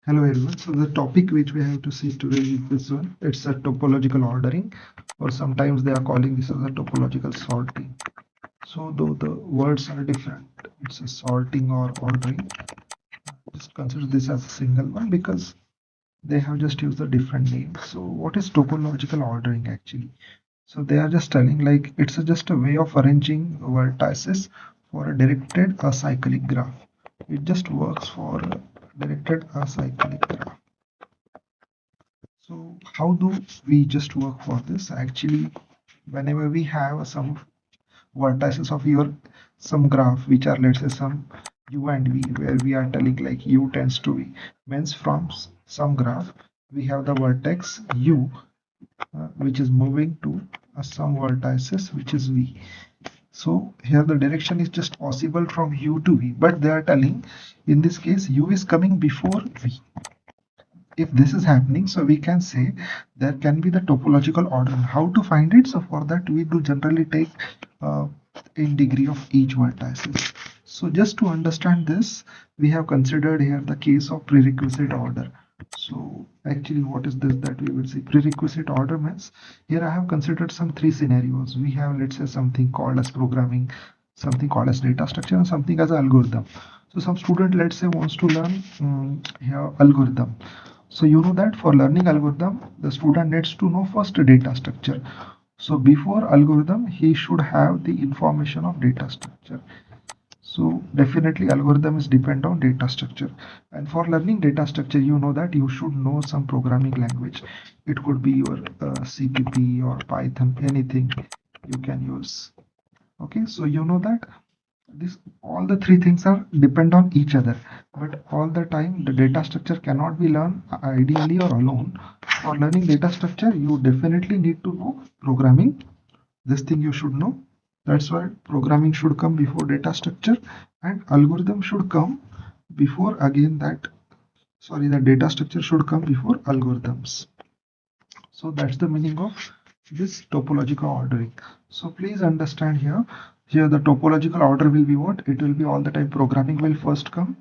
Hello everyone. So the topic which we have to see today is this one. It's a topological ordering, or sometimes they are calling this as a topological sorting. So though the words are different, it's a sorting or ordering. Just consider this as a single one because they have just used a different name. So what is topological ordering actually? So they are just telling like it's just a way of arranging vertices for a directed acyclic graph. It just works for a directed acyclic graph. So how do we just work for this? Actually, whenever we have some vertices of your some graph, which are let's say some u and v, where we are telling like u tends to v, means from some graph we have the vertex u, which is moving to some vertices which is v. So here the direction is just possible from u to v, but they are telling in this case u is coming before v. If this is happening, so we can say there can be the topological order. How to find it? So for that we do generally take in degree of each vertices. So just to understand this, we have considered here the case of prerequisite order. So actually what is this that we will see? Prerequisite order means here I have considered some three scenarios. We have, let's say, something called as programming, something called as data structure, and something as algorithm. So some student, let's say, wants to learn here algorithm. So you know that for learning algorithm, the student needs to know first data structure. So before algorithm, he should have the information of data structure. So definitely algorithm is depend on data structure. And for learning data structure, you know that you should know some programming language. It could be your CPP or Python, anything you can use. Okay, so you know that this all the three things are depend on each other, but all the time the data structure cannot be learned ideally or alone. For learning data structure, you definitely need to know programming. This thing you should know. That's why programming should come before data structure, and algorithm should come before again that, sorry, the data structure should come before algorithms. So that's the meaning of this topological ordering. So please understand here the topological order will be what? It will be all the time programming will first come.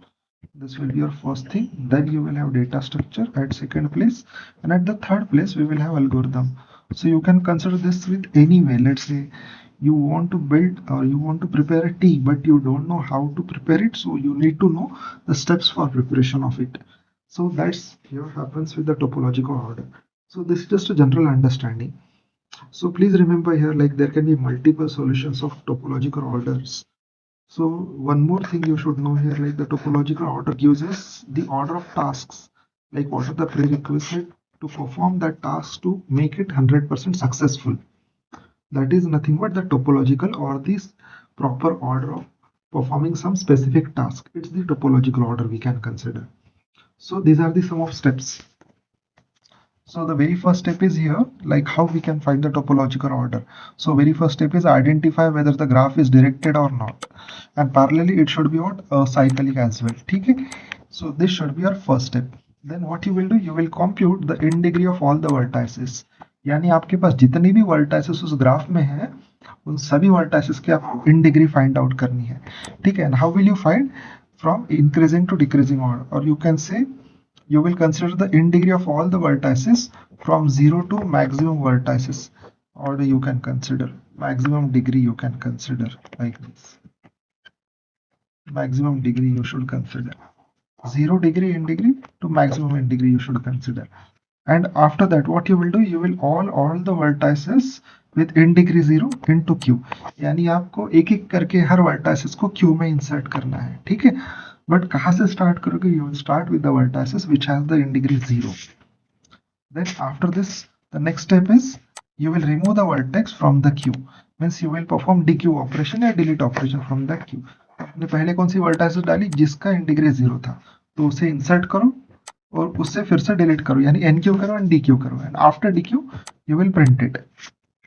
This will be your first thing. Then you will have data structure at second place. And at the third place, we will have algorithm. So you can consider this with any way. Let's say you want to build or you want to prepare a tea, but you don't know how to prepare it. So you need to know the steps for preparation of it. So that's here happens with the topological order. So this is just a general understanding. So please remember here, like there can be multiple solutions of topological orders. So one more thing you should know here, like the topological order gives us the order of tasks, like what are the prerequisite to perform that task to make it 100% successful. That is nothing but the topological or this proper order of performing some specific task. It's the topological order we can consider. So these are the sum of steps. So the very first step is here, like how we can find the topological order. So very first step is identify whether the graph is directed or not. And parallelly, it should be what? Cyclic as well. Okay? So this should be your first step. Then what you will do, you will compute the in degree of all the vertices. यानी आपके पास जितनी भी vertices उस graph में है, उन सभी vertices की आपको in degree find out करनी है. ठीक है? And how will you find? From increasing to decreasing order, or you can say you will consider the in degree of all the vertices from 0 to maximum vertices, or you can consider maximum degree, you can consider like this. Maximum degree you should consider 0 degree in degree to maximum in degree you should consider. And after that what you will do, you will all the vertices with in degree 0 into q, यानी आपको एक एक करके हर vertices को q में insert करना है. ठीक है, बट कहाँ से स्टार्ट करोगे? You will start with the vertices which has the in degree 0. Then after this, the next step is you will remove the vertex from the queue. Means you will perform dequeue operation या delete operation from the queue. आपने पहले कौन सी vertices डाली? जिसका इन degree 0 था, तो उसे insert करो और उससे फिर से डिलीट करो, यानी एन क्यू करो एंड डी क्यू करो, and after D Q U will print it.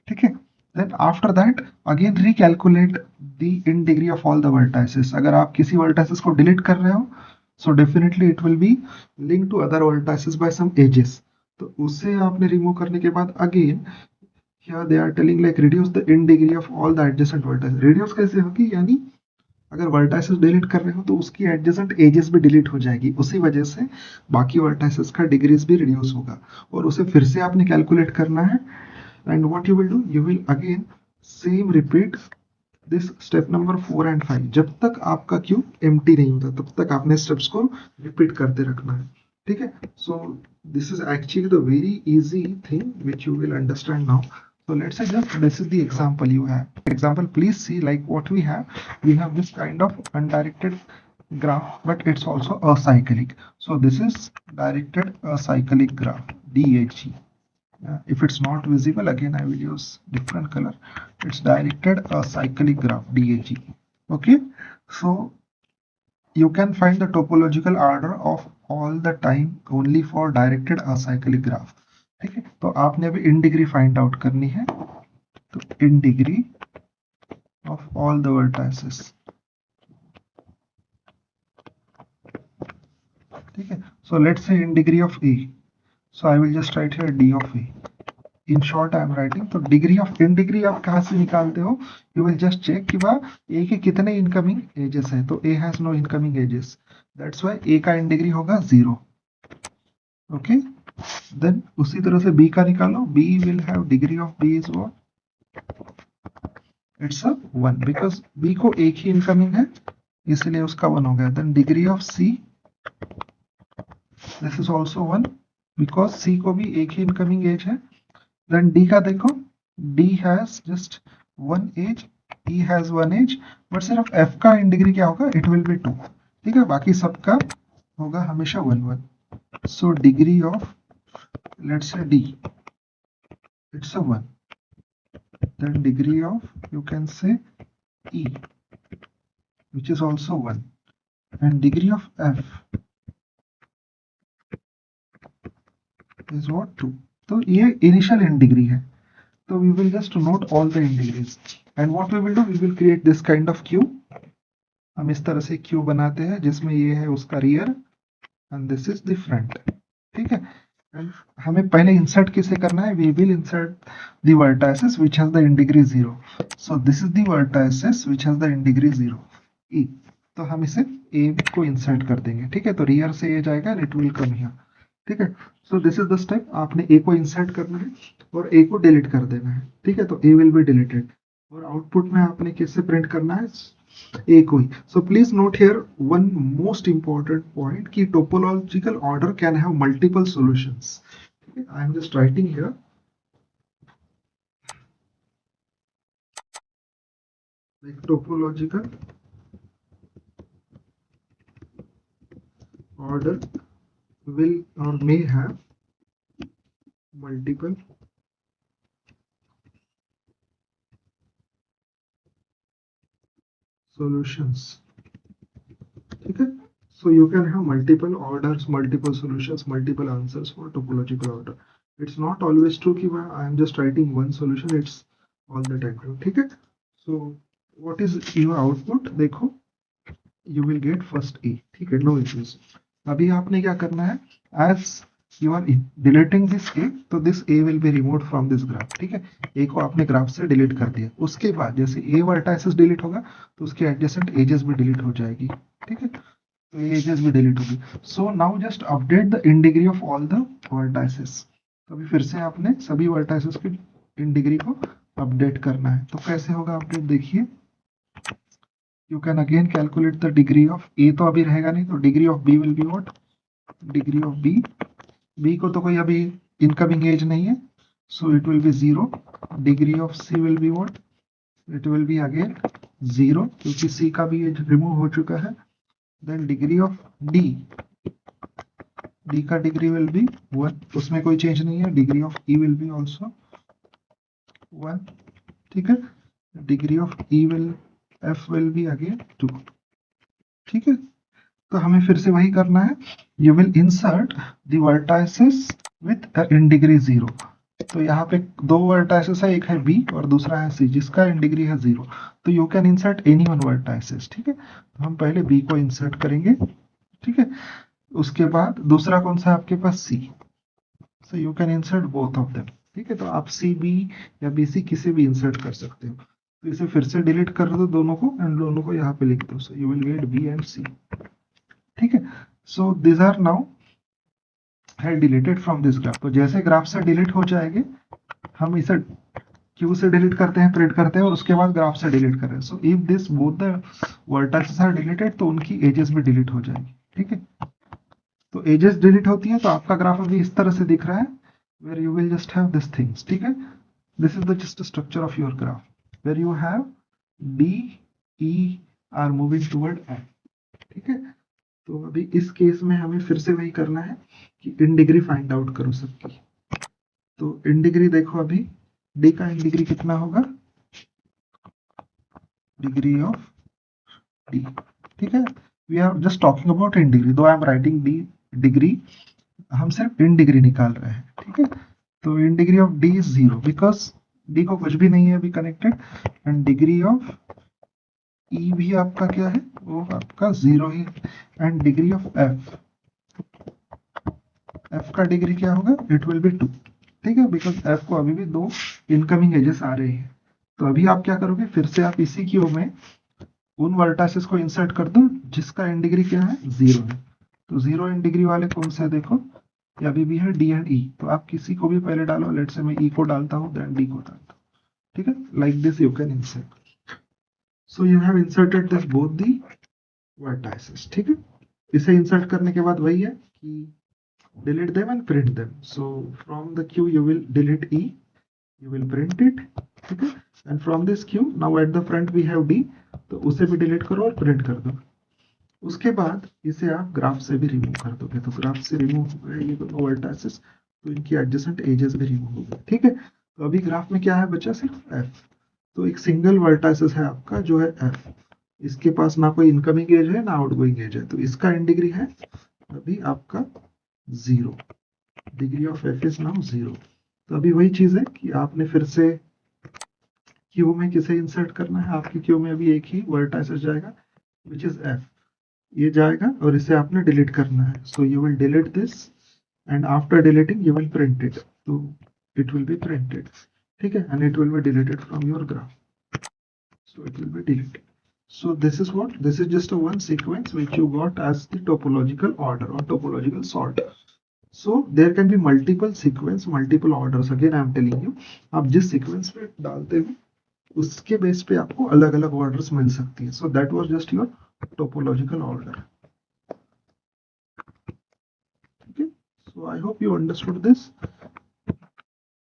ठीक है. Then after that again recalculate the in degree of all the vertices. अगर आप किसी vertices को delete कर रहे हो, so definitely it will be linked to other vertices by some edges. तो उसे आपने remove करने के बाद again here they are telling like reduce the in degree of all the adjacent vertices. Reduce कैसे होगी? यानी अगर वर्टाइसेस डिलीट कर रहे हो तो उसकी एडजेसेंट एजेस भी डिलीट हो जाएगी, उसी वजह से बाकी वर्टाइसेस का डिग्रीज भी रिड्यूस होगा, और उसे फिर से आपने कैलकुलेट करना है। And what you will do, you will again same repeat this step number 4 और 5। जब तक आपका क्यूब एम्प्टी नहीं होता तब तक आपने स्टेप्स को रिपीट करते रखना है, ठीक है। So this is actually the very easy thing which you will understand now. So let's say just this is the example you have. Example, please see like what we have. We have this kind of undirected graph, but it's also acyclic. So this is directed acyclic graph, DAG. If it's not visible, again I will use different color. It's directed acyclic graph, DAG. Okay, so you can find the topological order of all the time only for directed acyclic graph. ठीक है, तो आपने अभी in degree find out करनी है, तो in degree of all the vertices, ठीक है। So let's say in degree of A, so I will just right here D of A, in short I am writing. तो degree of in degree आप कहाँ से निकालते हो, you will just check कि वह ए के कितने इनकमिंग एजेस हैं, तो A has no incoming edges, that's why A का इन डिग्री होगा 0। ओके, देन उसी तरह से बी का निकालो, B will have degree of B is what, it's a 1, because B को एक ही इनकमिंग है इसलिए उसका 1 हो गया। Then degree of C, this is also 1 because C को भी एक ही इनकमिंग एज है। देन डी का देखो, D has just 1 edge, E has 1 edge, but सिर्फ एफ का इन डिग्री क्या होगा, इट विल बी 2, ठीक है, बाकी सबका होगा हमेशा 1 1। So degree of let's say D, it's a 1, then degree of you can say E, which is also 1, and degree of F is what, 2। तो ये initial end degree है, तो we will just note all the end degrees, and what we will do, we will create this kind of cube। हम इस तरह से cube बनाते हैं जिसमें ये है उसका rear end this is the front, ठीक है। एंड हमें पहले इंसर्ट किसे करना है, we will insert the vertices which has the in degree 0। So this is the vertices which has the in degree 0, E. तो हम इसे ए को इंसर्ट कर देंगे, ठीक है, तो रियर से ए जाएगा and it will come here, ठीक है। So this is the step, आपने ए को इंसर्ट करना है और ए को डिलीट कर देना है, ठीक है, तो ए विल बी डिलीटेड, और आउटपुट में आपने किससे प्रिंट करना है, ए को ही। So please note here one most important point कि topological order can have multiple solutions, ठीक है। I am just writing here like topological order will or may have multiple solutions, ठीक है। So you can have multiple orders, multiple solutions, multiple answers for topological order. It's not always true कि I am just writing one solution, it's all the time true, ठीक है। So what is your output, देखो you will get first A, ठीक है, no issues। अभी आपने क्या करना है, as you are deleting this A, तो this A will be removed from this graph, ठीक है। A को आपने ग्राफ से डिलीट कर दिया, उसके बाद जैसे A वर्टाइसेस डिलीट होगा तो उसके एडजेसेंट एजेस भी डिलीट हो जाएगी, ठीक है, तो ये एजेस भी डिलीट होगी। So now just update the in degree of all the vertices. तो अभी फिर से आपने सभी वर्टाइसेस की इन डिग्री को अपडेट करना है, तो कैसे होगा अपडेट, देखिए you can again calculate the degree of A, तो अभी रहेगा नहीं, तो degree of B will be what, degree of B, B को तो कोई अभी incoming age नहीं है, so it will be 0। degree of C will be what, it will be again 0 क्योंकि C का भी age remove हो चुका है। then degree of D, D का degree will be 1, उसमें कोई change नहीं है। degree of E will be also 1, ठीक है। degree of E will F will be again 2, ठीक है। तो हमें फिर से वही करना है, you will insert the vertices with in degree 0। तो यहाँ पे दो वर्टाइसेस है, एक है बी और दूसरा है सी जिसका इन डिग्री है 0, तो you can insert any one vertices, ठीक है। तो हम पहले बी को इंसर्ट करेंगे, ठीक है, उसके बाद दूसरा कौन सा है आपके पास, C, so you can insert both of them, ठीक है। तो आप सी बी या बी सी किसी भी इंसर्ट कर सकते हो। तो इसे फिर से डिलीट कर दो दोनों को एंड दोनों को यहाँ पे लिख दो, so you will get B and C. ठीक है, सो दिस आर नाउ है डिलीटेड फ्रॉम दिस ग्राफ। तो जैसे ग्राफ से डिलीट हो जाएंगे, हम इसे क्यू से डिलीट करते हैं, प्रिंट करते हैं और उसके बाद ग्राफ से डिलीट कर रहे हैं। So if this both the vertices are deleted तो उनकी एजेस भी डिलीट हो जाएगी। ठीक है, तो एजेस डिलीट होती है तो आपका ग्राफ अभी इस तरह से दिख रहा है, where you will just have this things. ठीक है, this is the just structure of your graph where you have D E R moving toward F. ठीक है, तो अभी इस केस में हमें फिर से वही करना है कि इन डिग्री फाइंड आउट करो सबकी। तो इन डिग्री देखो, अभी डी का इन डिग्री कितना होगा, डिग्री ऑफ डी। ठीक है, we are just talking about in degree, though I am writing D degree, हम सिर्फ इन डिग्री निकाल रहे हैं। ठीक है, तो in degree of D is 0 because D को कुछ भी नहीं है अभी connected, and degree of E भी आपका क्या है, वो आपका 0 ही, and degree of F, F का डिग्री क्या होगा, इट विल बी 2। ठीक है, बिकॉज एफ को अभी भी 2 इनकमिंग एजेस आ रहे हैं। तो अभी आप क्या करोगे, फिर से आप इसी क्यू में उन वर्टाइसेस को इंसर्ट कर दो जिसका इन डिग्री क्या है, 0 है। तो 0 इन डिग्री वाले कौन से देखो, ये अभी भी है डी एंड ई। तो आप किसी को भी पहले डालो, लेट से मैं ई को डालता हूँ देन डी को डालता हूँ। ठीक है, like this you can insert. So you have inserted this both the vertices. ठीक है, इसे इंसर्ट करने के बाद वही है कि delete them and print them. So from the queue you will delete E, you will print it, ठीक है, and from this queue now at the front we have D, तो उसे भी डिलीट करो और प्रिंट कर दो। उसके बाद इसे आप ग्राफ से भी रिमूव कर दोगे, तो ग्राफ से रिमूव हो गए ये दोनों वर्टाइसेस, तो इनकी एडजेसेंट एजेस भी रिमूव हो गए। ठीक है, तो अभी ग्राफ में क्या है बचा, सिर्फ F। तो एक सिंगल वर्टाइसेस है आपका जो है F, इसके पास ना कोई इनकमिंग एज है ना आउटगोइंग एज है, तो इसका इन डिग्री है अभी आपका 0, degree of F is now 0। तो अभी वही चीज है कि आपने फिर से क्यू में किसे इंसर्ट करना है, आपकी क्यू में अभी एक ही वर्टाइसेस जाएगा विच इज एफ, ये जाएगा और इसे आपने डिलीट करना है। सो you will delete this and after deleting you will print it, तो इट विल बी प्रिंटेड। ठीक है, and it will be deleted from your graph, so it will be deleted. So this is what, this is just a one sequence which you got as the topological order or topological sort. So there can be multiple sequence, multiple orders. Again I am telling you, आप जिस sequence पे डालते हो उसके base पे आपको अलग अलग orders मिल सकती है। So that was just your topological order. Okay, so I hope you understood this.